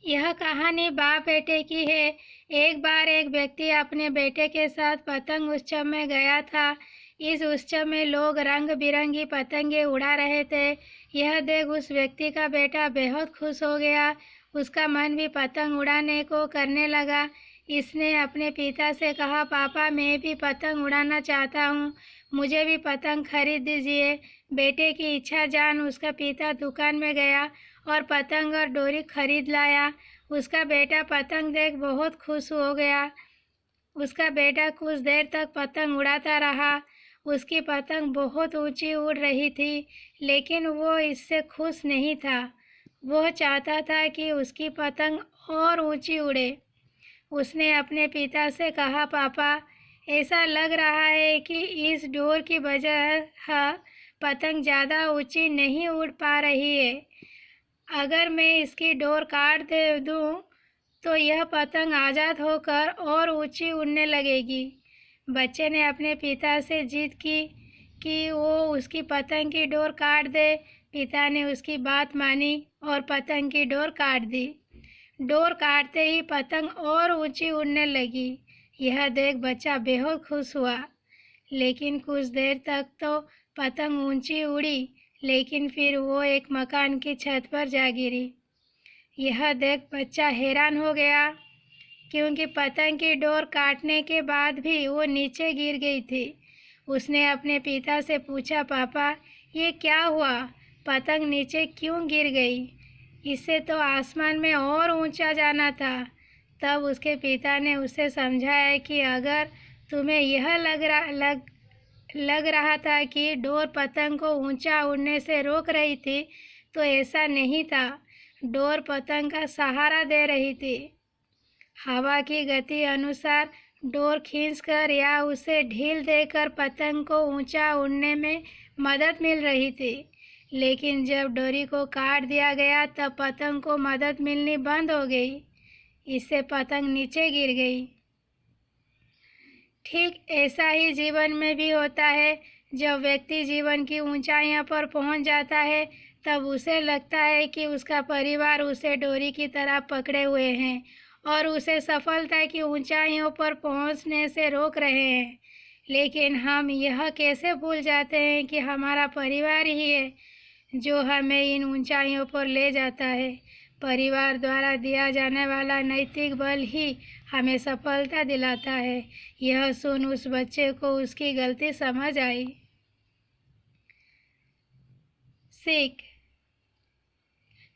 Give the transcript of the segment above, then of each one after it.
यह कहानी बाप बेटे की है। एक बार एक व्यक्ति अपने बेटे के साथ पतंग उत्सव में गया था। इस उत्सव में लोग रंग बिरंगी पतंगे उड़ा रहे थे। यह देख उस व्यक्ति का बेटा बेहद खुश हो गया। उसका मन भी पतंग उड़ाने को करने लगा। इसने अपने पिता से कहा, पापा मैं भी पतंग उड़ाना चाहता हूँ, मुझे भी पतंग खरीद दीजिए। बेटे की इच्छा जान उसका पिता दुकान में गया और पतंग और डोरी खरीद लाया। उसका बेटा पतंग देख बहुत खुश हो गया। उसका बेटा कुछ देर तक पतंग उड़ाता रहा। उसकी पतंग बहुत ऊंची उड़ रही थी, लेकिन वो इससे खुश नहीं था। वो चाहता था कि उसकी पतंग और ऊंची उड़े। उसने अपने पिता से कहा, पापा ऐसा लग रहा है कि इस डोर की वजह पतंग ज़्यादा ऊंची नहीं उड़ पा रही है। अगर मैं इसकी डोर काट दे दूं, तो यह पतंग आज़ाद होकर और ऊंची उड़ने लगेगी। बच्चे ने अपने पिता से जिद की कि वो उसकी पतंग की डोर काट दे। पिता ने उसकी बात मानी और पतंग की डोर काट दी। डोर काटते ही पतंग और ऊंची उड़ने लगी। यह देख बच्चा बेहद खुश हुआ। लेकिन कुछ देर तक तो पतंग ऊंची उड़ी, लेकिन फिर वो एक मकान की छत पर जा गिरी। यह देख बच्चा हैरान हो गया, क्योंकि पतंग की डोर काटने के बाद भी वो नीचे गिर गई थी। उसने अपने पिता से पूछा, पापा ये क्या हुआ, पतंग नीचे क्यों गिर गई? इससे तो आसमान में और ऊंचा जाना था। तब उसके पिता ने उसे समझाया कि अगर तुम्हें यह लग रहा था कि डोर पतंग को ऊंचा उड़ने से रोक रही थी, तो ऐसा नहीं था। डोर पतंग का सहारा दे रही थी। हवा की गति अनुसार डोर खींचकर या उसे ढील देकर पतंग को ऊंचा उड़ने में मदद मिल रही थी। लेकिन जब डोरी को काट दिया गया, तब पतंग को मदद मिलनी बंद हो गई। इससे पतंग नीचे गिर गई। ठीक ऐसा ही जीवन में भी होता है। जब व्यक्ति जीवन की ऊंचाइयों पर पहुंच जाता है, तब उसे लगता है कि उसका परिवार उसे डोरी की तरह पकड़े हुए हैं और उसे सफलता की ऊंचाइयों पर पहुंचने से रोक रहे हैं। लेकिन हम यह कैसे भूल जाते हैं कि हमारा परिवार ही है जो हमें इन ऊंचाइयों पर ले जाता है। परिवार द्वारा दिया जाने वाला नैतिक बल ही हमें सफलता दिलाता है। यह सुन उस बच्चे को उसकी गलती समझ आई। सीख।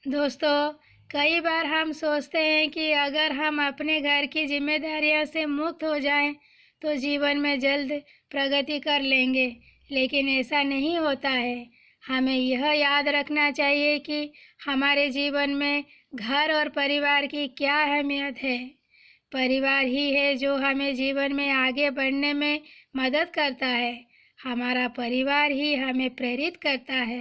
दोस्तों, कई बार हम सोचते हैं कि अगर हम अपने घर की जिम्मेदारियों से मुक्त हो जाएं, तो जीवन में जल्द प्रगति कर लेंगे, लेकिन ऐसा नहीं होता है। हमें यह याद रखना चाहिए कि हमारे जीवन में घर और परिवार की क्या अहमियत है। परिवार ही है जो हमें जीवन में आगे बढ़ने में मदद करता है। हमारा परिवार ही हमें प्रेरित करता है।